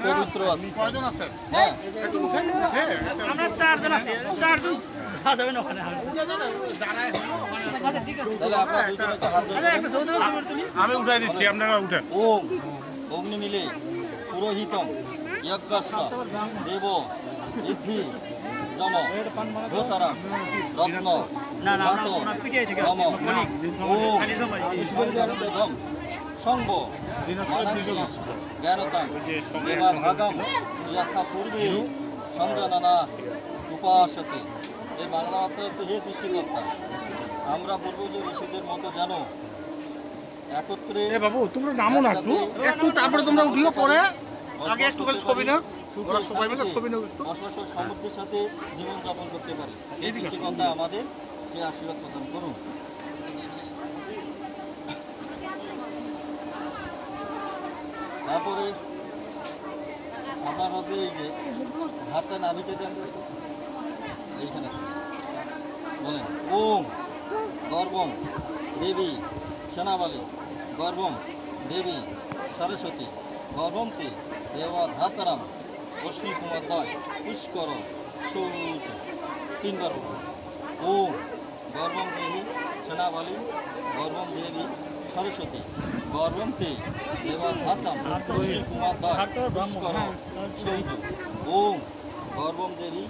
পবিত্র আছে কয়জন আছে আমরা চারজন আছি চারজন যাবেন ওখানে আমি উঠাই দিচ্ছি আপনারা উঠেন ওম অগ্নি মিলে পুরোহিতম যজ্ঞস্য দেব ঋদ্ধি জম ভূতারা রত্ন ধাত নম ওম সংঘর্ষধম সংঘ মানাংসি জ্ঞানতাং দেবা ভাগম যথা পূর্বে সঞ্জননা উপাসতে। এই বাংলা অর্থ হচ্ছে হে সৃষ্টিকর্তা, আমরা পূর্বজ ঋষিদের মতো জানো একত্রে বাবু তোমরা নামো না একটু তারপরে তোমরা উঠিও পরে আগে একটু ছবি না বসবাস সমৃদ্ধির সাথে জীবনযাপন করতে পারি। এই সৃষ্টিকর্তা আমাদের সে আশীর্বাদ প্রদান করুন। তারপরে আপনার হচ্ছে এই যে হাতটা নাভিতে দেন এইখানে বলেন ওম গর্বম দেবী সেনাবালী গর্বম দেবী সরস্বতী গর্ভন্তে দেবধাতারাম অশ্বিনী কুমার দয় পুষ্কর সৌচ তিনবার ওম গর্বম দেবী সেনাবালী গর্বম দেবী সরস্বতী গর্ভন্তে দেবধাতাম অশ্বিনী কুমার দয় পুষ্কর সৌচ ওম গর্বম দেবী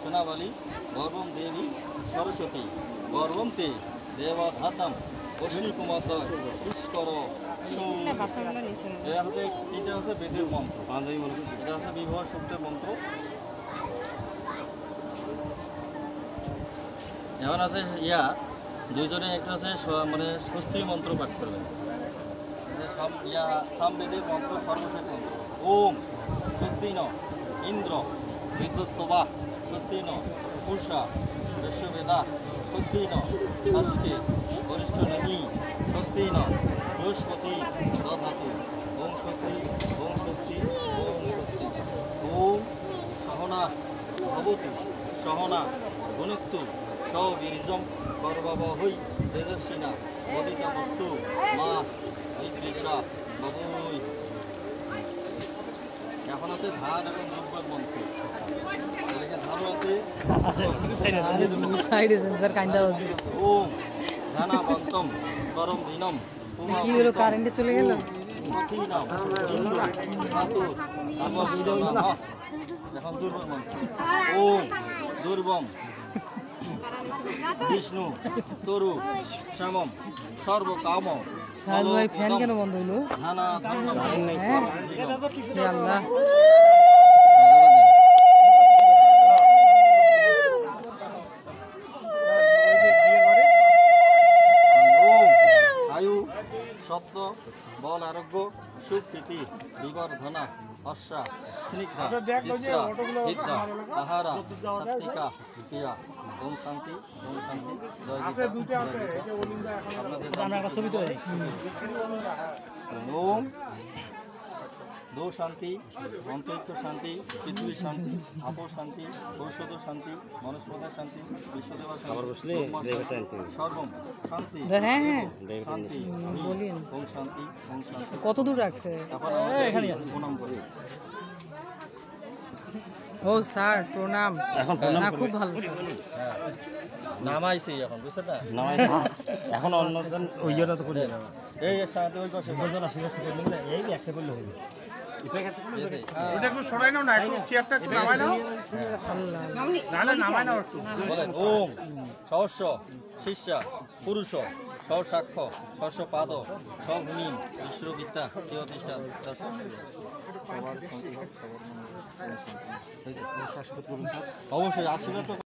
সেনাবালী গর্বম দেবী সরস্বতী গর্ভন্তে দেবধাতাম অশ্বিনী কুমার দয় পুষ্কর তিনটা হচ্ছে বেদের মন্ত্র পাঞ্জাবি মন্ত্র, এটা হচ্ছে বিবাহ সূত্রের মন্ত্র। এখন আছে ইয়া দুইজনে একটা আছে মানে স্বস্তি মন্ত্র পাঠ করবেন। সামবেদের মন্ত্র সর্বশেষ মন্ত্র ওম স্বস্তি ন ইন্দ্র বিদ্যুৎ শোভা স্বস্তি ন পুষা বিশ্ববেদা স্বস্তি ন ভাস্কে বরিষ্ঠ নদী স্বস্তি ন বৃহস্পতি দধাতু ওম স্বস্তি ওম স্বস্তি ওম স্বস্তি ওম সহনা ভবতু সহনা গুণিত্তু সবীর্যম কর্ববহৈ তেজস্বিনা বদিতা বস্তু মা ঐকৃষা ববৈ। এখন আছে ধান এবং দ্রব্যের মন্ত্র। ধানও আছে ওম ধানাবন্তম করম দিনম কারেন্টে চলে গেল এখন দুর্বল মন্ত্র ওম দুর্বম বিষ্ণু তরু শ্যামম সর্বকাম ফ্যান কেন বন্ধ হইলো আয়ু সত্য বল আরোগ্য সুখ প্রীতি বিবর্ধনা হর্ষা স্নিগ্ধা বিদ্যা তাহারা সাত্বিকা ক্রিয়া ওম শান্তি ওম শান্তি ওম দো শান্তি অন্তরিক্ষ শান্তি পৃথিবী শান্তি আপর শান্তি ঔষধ শান্তি মনুষ্যদের শান্তি বিশ্বদেবা শান্তি সর্বম শান্তি শান্তি ওম শান্তি ওম শান্তি। কত দূর রাখছে প্রণাম করি। ও স্যার প্রণাম। এখন না খুব ভালো নামাইছি এখন বুঝছে না এখন অন্যজন ওইটা তো করে এই সাথে ওই পাশে দুজন আশীর্বাদ করলে এই একটা করলে হবে। এটা একটু সরাই নাও না, একটু চেয়ারটা একটু নামাই নাও নাহলে নামাই নাও একটু। বলেন ওম সহস্র শিষ্যা পুরুষ সহসাক্ষ সহস্র পাদ সভূমি বিশ্ববিদ্যা প্রতিষ্ঠা অবশ্যই আশীর্বাদ